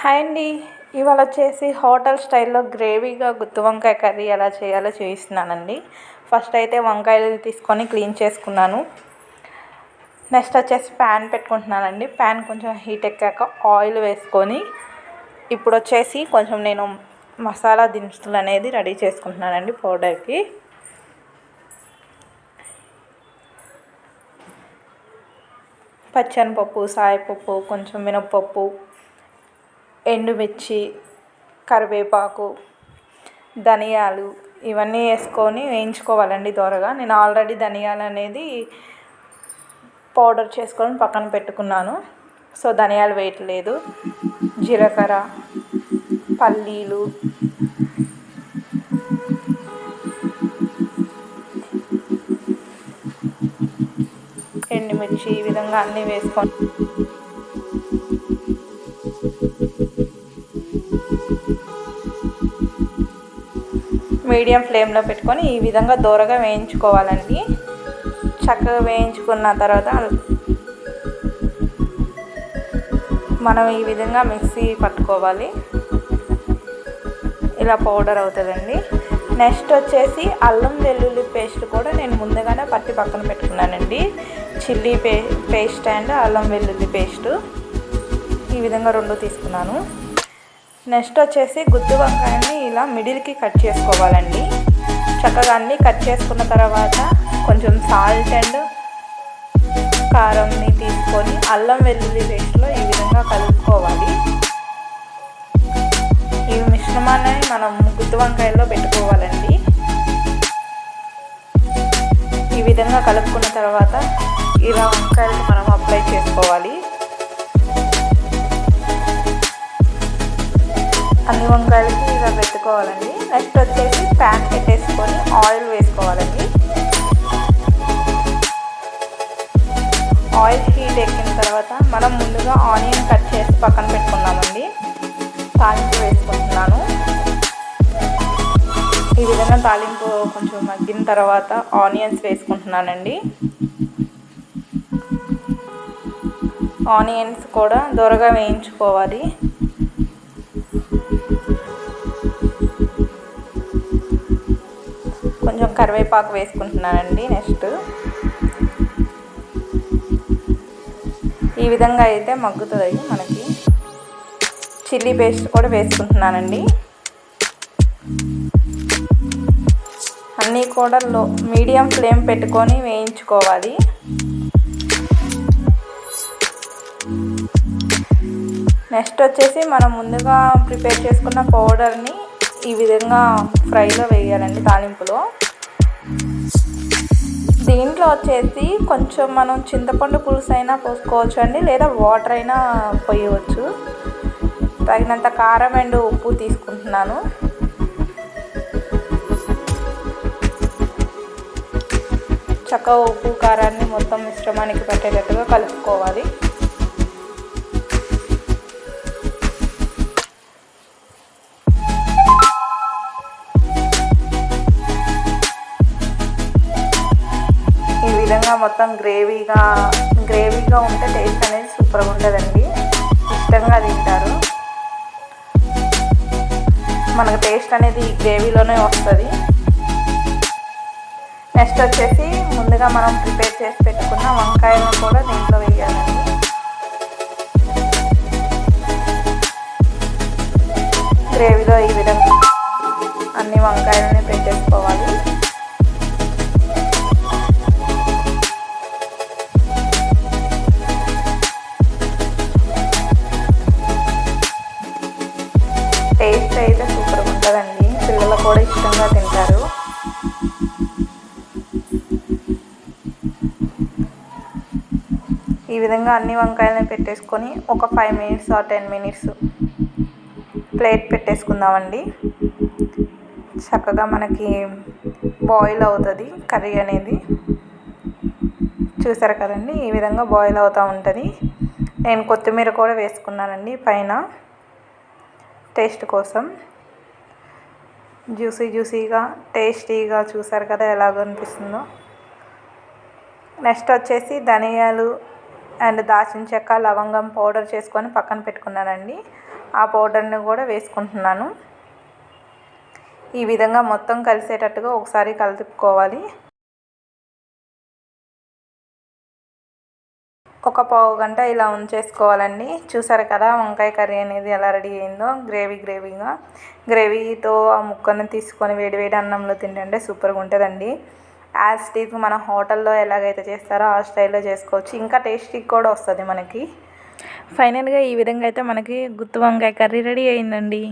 Hi అండి. ఇవాళ వచ్చేసి హోటల్ స్టైల్లో గ్రేవీగా గుత్తి వంకాయ కర్రీ ఎలా చేయాలో చూపిస్తున్నానండి. ఫస్ట్ అయితే వంకాయలు తీసుకొని క్లీన్ చేసుకున్నాను. నెక్స్ట్ వచ్చేసి ప్యాన్ పెట్టుకుంటున్నానండి. ప్యాన్ కొంచెం హీట్ ఎక్కాక ఆయిల్ వేసుకొని ఇప్పుడు వచ్చేసి కొంచెం నేను మసాలా దినుసులు అనేది రెడీ చేసుకుంటున్నానండి. పౌడర్కి పచ్చెనపప్పు, సాయపప్పు, కొంచెం మినప్పప్పు, ఎండుమిర్చి, కరివేపాకు, ధనియాలు ఇవన్నీ వేసుకొని వేయించుకోవాలండి దోరగా. నేను ఆల్రెడీ ధనియాలు అనేది పౌడర్ చేసుకొని పక్కన పెట్టుకున్నాను, సో ధనియాలు వేయట్లేదు. జీలకర్ర, పల్లీలు, ఎండుమిర్చి ఈ విధంగా అన్నీ వేసుకొని మీడియం ఫ్లేమ్లో పెట్టుకొని ఈ విధంగా దోరగా వేయించుకోవాలండి. చక్కగా వేయించుకున్న తర్వాత మనం ఈ విధంగా మిక్సీ పట్టుకోవాలి. ఇలా పౌడర్ అవుతుందండి. నెక్స్ట్ వచ్చేసి అల్లం వెల్లుల్లి పేస్ట్ కూడా నేను ముందుగానే పట్టి పక్కన పెట్టుకున్నానండి. చిల్లీ పేస్ట్ అండ్ అల్లం వెల్లుల్లి పేస్ట్ ఈ విధంగా రెండు తీసుకున్నాను. నెక్స్ట్ వచ్చేసి గుత్తి వంకాయని ఇలా మిడిల్కి కట్ చేసుకోవాలండి. చక్కగా అన్నీ కట్ చేసుకున్న తర్వాత కొంచెం సాల్ట్ అండ్ కారంని తీసుకొని అల్లం వెల్లుల్లి పేస్ట్లో ఈ విధంగా కలుపుకోవాలి. ఈ మిశ్రమాన్ని మనం గుత్తి వంకాయల్లో పెట్టుకోవాలండి. ఈ విధంగా కలుపుకున్న తర్వాత ఇలా వంకాయలకు మనం అప్లై చేసుకోవాలి. అన్ని వంకాయలకి ఇలా పెట్టుకోవాలండి. నెక్స్ట్ వచ్చేసి ప్యాన్ పెట్టేసుకొని ఆయిల్ వేసుకోవాలండి. ఆయిల్ హీట్ ఎక్కిన తర్వాత మనం ముందుగా ఆనియన్ కట్ చేసి పక్కన పెట్టుకున్నామండి. తాలింపు వేసుకుంటున్నాను. ఈ విధంగా తాలింపు కొంచెం మగ్గిన తర్వాత ఆనియన్స్ వేసుకుంటున్నానండి. ఆనియన్స్ కూడా దోరగా వేయించుకోవాలి. కొంచెం కరివేపాకు వేసుకుంటున్నానండి. నెక్స్ట్ ఈ విధంగా అయితే మగ్గుతుంది మనకి. చిల్లీ పేస్ట్ కూడా వేసుకుంటున్నానండి. అన్నీ కూడా మీడియం ఫ్లేమ్ పెట్టుకొని వేయించుకోవాలి. నెక్స్ట్ వచ్చేసి మనం ముందుగా ప్రిపేర్ చేసుకున్న పౌడర్ని ఈ విధంగా ఫ్రైలో వేయాలండి, తాలింపులో. దీంట్లో వచ్చేసి కొంచెం మనం చింతపండు పులుసు అయినా పోసుకోవచ్చు అండి, లేదా వాటర్ అయినా పోయవచ్చు. తగినంత కారం అండ్ ఉప్పు తీసుకుంటున్నాను. చక్కగా ఉప్పు కారాన్ని మొత్తం మిశ్రమానికి పట్టేటట్టుగా కలుపుకోవాలి. ఈ విధంగా మొత్తం గ్రేవీగా ఉంటే టేస్ట్ అనేది సూపర్గా ఉంటుందండి. ఇష్టంగా తింటారు. మనకు టేస్ట్ అనేది ఈ గ్రేవీలోనే వస్తుంది. నెక్స్ట్ వచ్చేసి ముందుగా మనం ప్రిపేర్ చేసి పెట్టుకున్న వంకాయలను కూడా దీంట్లో వేయాలండి. గ్రేవీలో ఈ విధంగా అన్ని వంకాయలని పెట్టేసుకోవాలి. టేస్ట్ అయితే సూపర్గా ఉంటుందండి. పిల్లలు కూడా ఇష్టంగా తింటారు. ఈ విధంగా అన్ని వంకాయలని పెట్టేసుకొని ఒక 5 మినిట్స్ ఆర్ 10 మినిట్స్ ప్లేట్ పెట్టేసుకుందామండి. చక్కగా మనకి బాయిల్ అవుతుంది కర్రీ అనేది. చూసారు కదండి, ఈ విధంగా బాయిల్ అవుతూ ఉంటుంది. నేను కొత్తిమీర కూడా వేసుకున్నానండి పైన టేస్ట్ కోసం. జ్యూసీగా టేస్టీగా చూసారు కదా ఎలాగో అనిపిస్తుందో. నెక్స్ట్ వచ్చేసి ధనియాలు, అండ్ దాల్చిన చెక్క లవంగం పౌడర్ చేసుకొని పక్కన పెట్టుకున్నానండి. ఆ పౌడర్ని కూడా వేసుకుంటున్నాను. ఈ విధంగా మొత్తం కలిసేటట్టుగా ఒకసారి కలుపుకోవాలి. ఒక పావు గంట ఇలా ఉంచేసుకోవాలండి. చూసారు కదా వంకాయ కర్రీ అనేది ఎలా రెడీ అయిందో, గ్రేవీతో ఆ ముక్కను తీసుకొని వేడివేడి అన్నంలో తింటుంటే సూపర్గా ఉంటుందండి. యాజ్ టీజ్ మన హోటల్లో ఎలాగైతే చేస్తారో ఆ స్టైల్లో చేసుకోవచ్చు. ఇంకా టేస్టీ కూడా వస్తుంది మనకి. ఫైనల్గా ఈ విధంగా అయితే మనకి గుత్తి వంకాయ కర్రీ రెడీ అయిందండి.